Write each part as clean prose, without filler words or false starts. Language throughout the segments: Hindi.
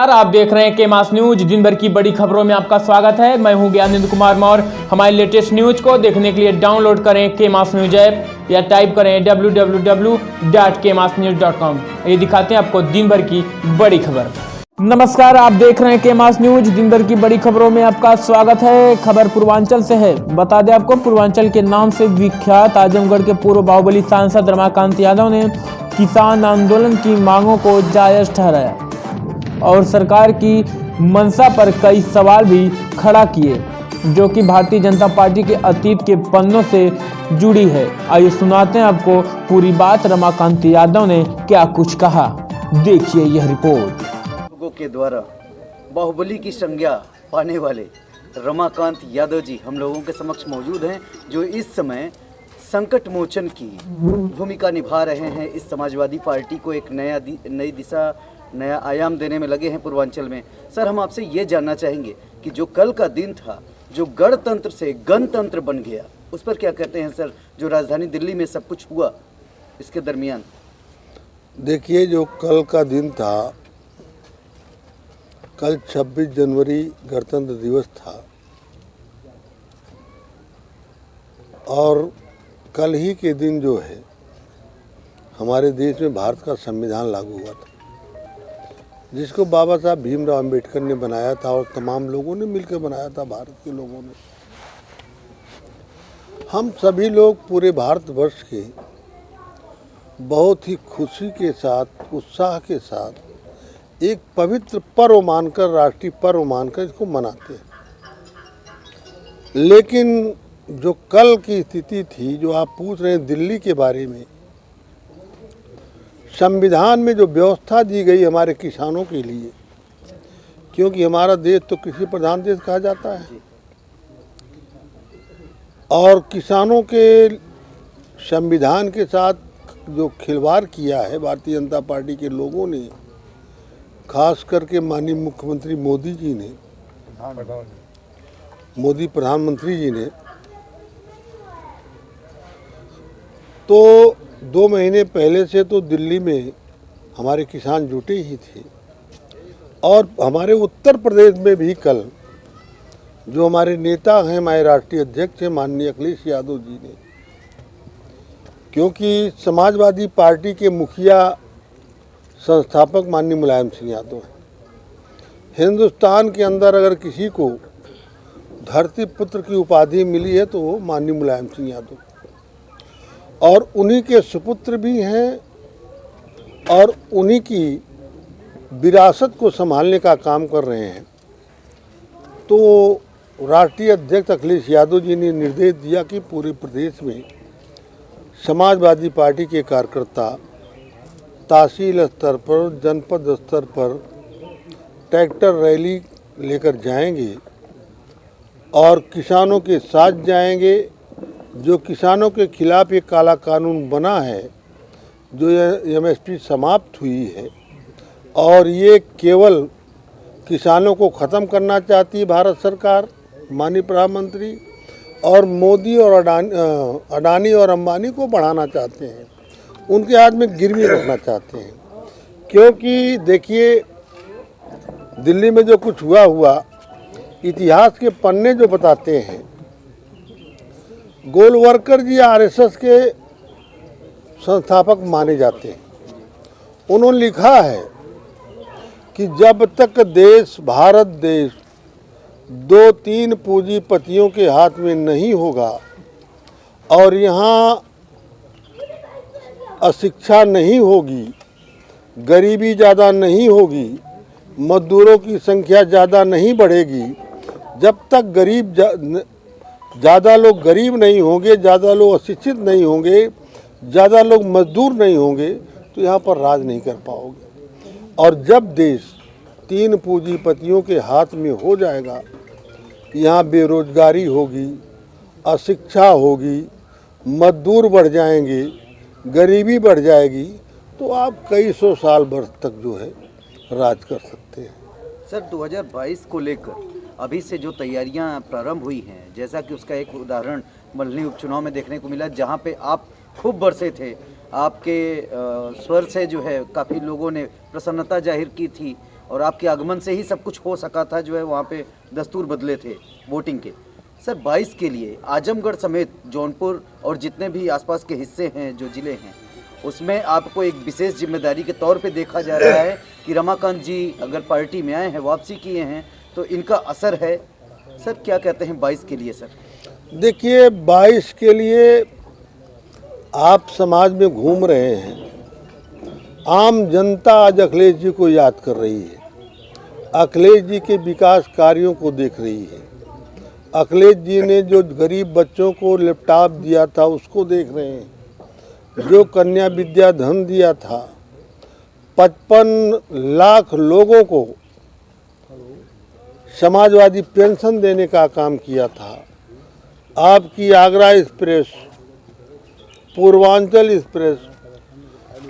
आप देख रहे हैं के मास न्यूज। दिन भर की बड़ी खबरों में आपका स्वागत है। मैं हूं ज्ञानेंद्र कुमार मौर्य। हमारे लेटेस्ट न्यूज को देखने के लिए डाउनलोड करें के मास न्यूज ऐप या टाइप करें www.kmasnews.com। ये दिखाते हैं आपको दिन भर की बड़ी खबर। नमस्कार, आप देख रहे हैं के मास न्यूज। दिन भर की बड़ी खबरों में आपका स्वागत है। खबर पूर्वांचल से है। बता दें आपको, पूर्वांचल के नाम से विख्यात आजमगढ़ के पूर्व बाहुबली सांसद रमाकांत यादव ने किसान आंदोलन की मांगों को जायज ठहराया और सरकार की मंशा पर कई सवाल भी खड़ा किए, जो कि भारतीय जनता पार्टी के अतीत के पन्नों से जुड़ी है। आइए सुनाते हैं आपको पूरी बात। रमाकांत यादव ने क्या कुछ कहा, देखिए यह रिपोर्ट। लोगों के द्वारा बाहुबली की संज्ञा पाने वाले रमाकांत यादव जी हम लोगों के समक्ष मौजूद हैं, जो इस समय संकट मोचन की भूमिका निभा रहे हैं। इस समाजवादी पार्टी को एक नई दिशा, नया आयाम देने में लगे हैं पूर्वांचल में। सर, हम आपसे ये जानना चाहेंगे कि जो कल का दिन था, जो गणतंत्र से गणतंत्र बन गया, उस पर क्या कहते हैं सर? जो राजधानी दिल्ली में सब कुछ हुआ इसके दरमियान। देखिए, जो कल का दिन था, कल 26 जनवरी गणतंत्र दिवस था और कल ही के दिन जो है हमारे देश में भारत का संविधान लागू हुआ था, जिसको बाबा साहब भीमराव अंबेडकर ने बनाया था और तमाम लोगों ने मिलकर बनाया था। भारत के लोगों ने, हम सभी लोग पूरे भारतवर्ष के बहुत ही खुशी के साथ, उत्साह के साथ एक पवित्र पर्व मानकर, राष्ट्रीय पर्व मानकर इसको मनाते हैं। लेकिन जो कल की स्थिति थी, जो आप पूछ रहे हैं दिल्ली के बारे में, संविधान में जो व्यवस्था दी गई हमारे किसानों के लिए, क्योंकि हमारा देश तो कृषि प्रधान देश कहा जाता है, और किसानों के संविधान के साथ जो खिलवाड़ किया है भारतीय जनता पार्टी के लोगों ने, खास करके माननीय मुख्यमंत्री मोदी जी ने, प्रधानमंत्री जी ने, तो 2 महीने पहले से तो दिल्ली में हमारे किसान जुटे ही थे। और हमारे उत्तर प्रदेश में भी कल जो हमारे नेता हैं, हमारे राष्ट्रीय अध्यक्ष हैं माननीय अखिलेश यादव जी ने, क्योंकि समाजवादी पार्टी के मुखिया संस्थापक माननीय मुलायम सिंह यादव हैं। हिंदुस्तान के अंदर अगर किसी को धरती पुत्र की उपाधि मिली है तो वो माननीय मुलायम सिंह यादव, और उन्हीं के सुपुत्र भी हैं और उन्हीं की विरासत को संभालने का काम कर रहे हैं। तो राष्ट्रीय अध्यक्ष अखिलेश यादव जी ने निर्देश दिया कि पूरे प्रदेश में समाजवादी पार्टी के कार्यकर्ता तहसील स्तर पर, जनपद स्तर पर ट्रैक्टर रैली लेकर जाएंगे और किसानों के साथ जाएंगे। जो किसानों के खिलाफ ये काला कानून बना है, जो MSP समाप्त हुई है, और ये केवल किसानों को ख़त्म करना चाहती है भारत सरकार, माननीय प्रधानमंत्री, और मोदी और अडानी और अंबानी को बढ़ाना चाहते हैं, उनके हाथ में गिरवी रखना चाहते हैं। क्योंकि देखिए, दिल्ली में जो कुछ हुआ, इतिहास के पन्ने जो बताते हैं, गोलवरकर जी RSS के संस्थापक माने जाते हैं। उन्होंने लिखा है कि जब तक भारत देश 2-3 पूंजीपतियों के हाथ में नहीं होगा और यहाँ अशिक्षा नहीं होगी, गरीबी ज़्यादा नहीं होगी, मजदूरों की संख्या ज़्यादा नहीं बढ़ेगी, जब तक ज़्यादा लोग गरीब नहीं होंगे, ज़्यादा लोग अशिक्षित नहीं होंगे, ज़्यादा लोग मजदूर नहीं होंगे, तो यहाँ पर राज नहीं कर पाओगे। और जब देश 3 पूंजीपतियों के हाथ में हो जाएगा, यहाँ बेरोजगारी होगी, अशिक्षा होगी, मजदूर बढ़ जाएंगे, गरीबी बढ़ जाएगी, तो आप कई सौ साल वर्ष तक जो है राज कर सकते हैं। सर, 2022 को लेकर अभी से जो तैयारियां प्रारंभ हुई हैं, जैसा कि उसका एक उदाहरण मल्हनी उपचुनाव में देखने को मिला, जहां पे आप खूब बरसे थे, आपके स्वर से जो है काफ़ी लोगों ने प्रसन्नता जाहिर की थी, और आपके आगमन से ही सब कुछ हो सका था, जो है वहाँ पे दस्तूर बदले थे वोटिंग के। सर 22 के लिए आजमगढ़ समेत जौनपुर और जितने भी आसपास के हिस्से हैं, जो ज़िले हैं, उसमें आपको एक विशेष जिम्मेदारी के तौर पे देखा जा रहा है कि रमाकांत जी अगर पार्टी में आए हैं, वापसी किए हैं, तो इनका असर है। सर क्या कहते हैं 22 के लिए? सर देखिए, 22 के लिए आप समाज में घूम रहे हैं, आम जनता आज अखिलेश जी को याद कर रही है, अखिलेश जी के विकास कार्यों को देख रही है। अखिलेश जी ने जो गरीब बच्चों को लैपटॉप दिया था उसको देख रहे हैं, जो कन्या विद्या धन दिया था, 55 लाख लोगों को समाजवादी पेंशन देने का काम किया था। आपकी आगरा एक्सप्रेस, पूर्वांचल एक्सप्रेस,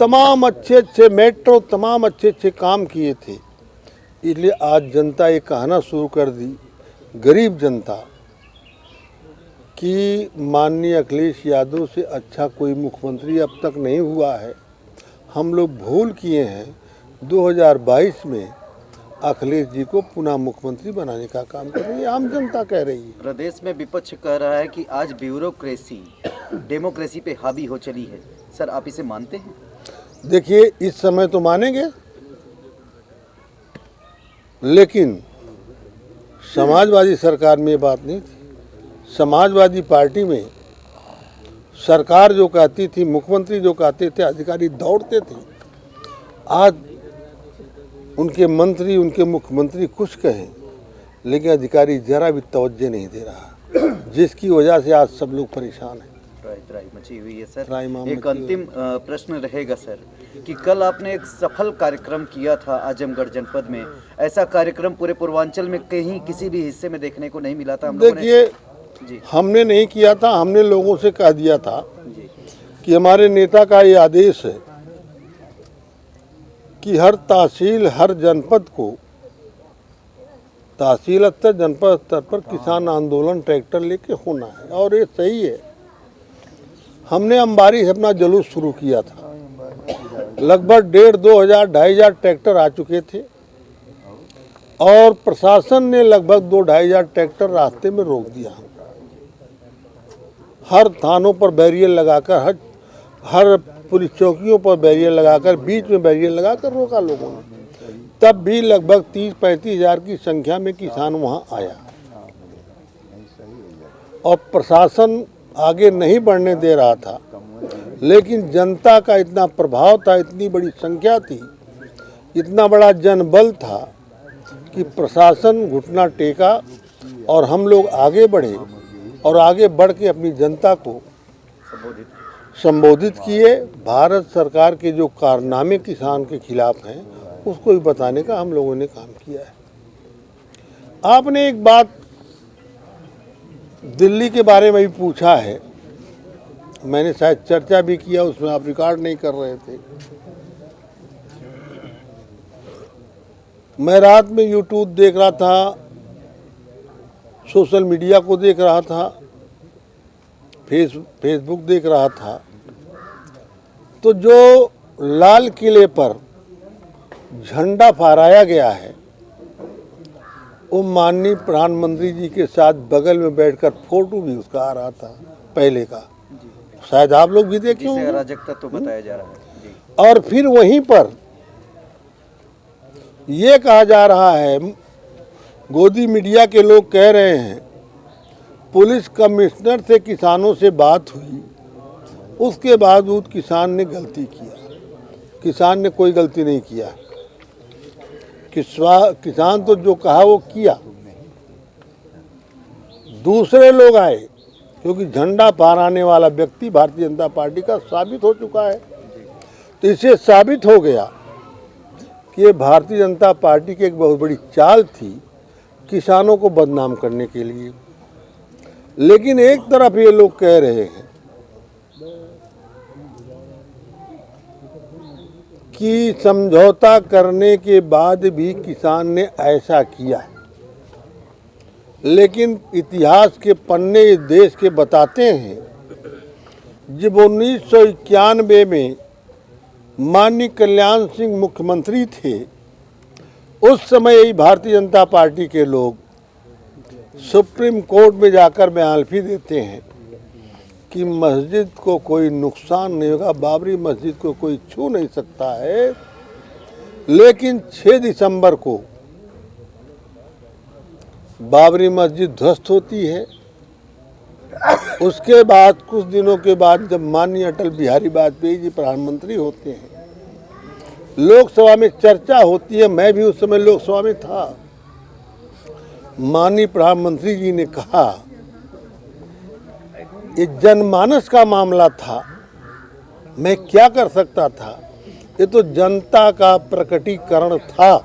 तमाम अच्छे मेट्रो, तमाम अच्छे काम किए थे। इसलिए आज जनता ये कहना शुरू कर दी, गरीब जनता, कि माननीय अखिलेश यादव से अच्छा कोई मुख्यमंत्री अब तक नहीं हुआ है। हम लोग भूल किए हैं 2022 में अखिलेश जी को पुनः मुख्यमंत्री बनाने का काम कर रही है, आम जनता कह रही है। प्रदेश में विपक्ष कह रहा है कि आज ब्यूरोक्रेसी डेमोक्रेसी पे हावी हो चली है। सर आप इसे मानते हैं? देखिए, इस समय तो मानेंगे, लेकिन समाजवादी सरकार में ये बात नहीं थी। समाजवादी पार्टी में सरकार जो कहती थी, मुख्यमंत्री जो कहते थे, अधिकारी दौड़ते थे। आज उनके मंत्री, उनके मुख्यमंत्री कुछ कहें, लेकिन अधिकारी जरा भी तवज्जो नहीं दे रहा, जिसकी वजह से आज सब लोग परेशान हैं। राय मची हुई है। सर एक अंतिम प्रश्न रहेगा सर, कि कल आपने एक सफल कार्यक्रम किया था आजमगढ़ जनपद में। ऐसा कार्यक्रम पूरे पूर्वांचल में कहीं किसी भी हिस्से में देखने को नहीं मिला था। हम लोगों ने देखिए, हमने नहीं किया था, हमने लोगों से कह दिया था कि हमारे नेता का ये आदेश है कि हर तहसील, हर जनपद को, तहसील स्तर, जनपद स्तर पर किसान आंदोलन ट्रैक्टर लेके होना है, और ये सही है। हमने अंबारी से अपना जुलूस शुरू किया था, लगभग 1,500, 2,000, 2,500 ट्रैक्टर आ चुके थे, और प्रशासन ने लगभग 2,000-2,500 ट्रैक्टर रास्ते में रोक दिया। हर थानों पर बैरियर लगाकर, हर पुलिस चौकियों पर बैरियर लगाकर, बीच में बैरियर लगाकर रोका लोगों ने। तब भी लगभग 30-35 हज़ार की संख्या में किसान वहां आया, और प्रशासन आगे नहीं बढ़ने दे रहा था। लेकिन जनता का इतना प्रभाव था, इतनी बड़ी संख्या थी, इतना बड़ा जनबल था कि प्रशासन घुटना टेका और हम लोग आगे बढ़े, और आगे बढ़ के अपनी जनता को संबोधित किए। भारत सरकार के जो कारनामे किसान के खिलाफ हैं, उसको भी बताने का हम लोगों ने काम किया है। आपने एक बात दिल्ली के बारे में भी पूछा है, मैंने शायद चर्चा भी किया, उसमें आप रिकॉर्ड नहीं कर रहे थे। मैं रात में यूट्यूब देख रहा था, सोशल मीडिया को देख रहा था, फेसबुक देख रहा था, तो जो लाल किले पर झंडा फहराया गया है, वो माननीय प्रधानमंत्री जी के साथ बगल में बैठकर फोटो भी उसका आ रहा था पहले का, शायद आप लोग भी देखे होंगे। अराजकता तो बताया जा रहा है जी। और फिर वहीं पर ये कहा जा रहा है, गोदी मीडिया के लोग कह रहे हैं, पुलिस कमिश्नर से किसानों से बात हुई, उसके बावजूद किसान ने गलती किया। किसान ने कोई गलती नहीं किया, किसान तो जो कहा वो किया। दूसरे लोग आए, क्योंकि झंडा फहराने वाला व्यक्ति भारतीय जनता पार्टी का साबित हो चुका है। तो इससे साबित हो गया कि ये भारतीय जनता पार्टी की एक बहुत बड़ी चाल थी किसानों को बदनाम करने के लिए। लेकिन एक तरफ ये लोग कह रहे हैं कि समझौता करने के बाद भी किसान ने ऐसा किया है, लेकिन इतिहास के पन्ने इस देश के बताते हैं, जब 1991 में माननीय कल्याण सिंह मुख्यमंत्री थे, उस समय यही भारतीय जनता पार्टी के लोग सुप्रीम कोर्ट में जाकर बयानफी देते हैं कि मस्जिद को कोई नुकसान नहीं होगा, बाबरी मस्जिद को कोई छू नहीं सकता है। लेकिन 6 दिसंबर को बाबरी मस्जिद ध्वस्त होती है। उसके बाद कुछ दिनों के बाद जब माननीय अटल बिहारी वाजपेयी जी प्रधानमंत्री होते हैं, लोकसभा में चर्चा होती है, मैं भी उस समय लोकसभा में था। माननीय प्रधानमंत्री जी ने कहा, ये जनमानस का मामला था, मैं क्या कर सकता था, ये तो जनता का प्रकटीकरण था।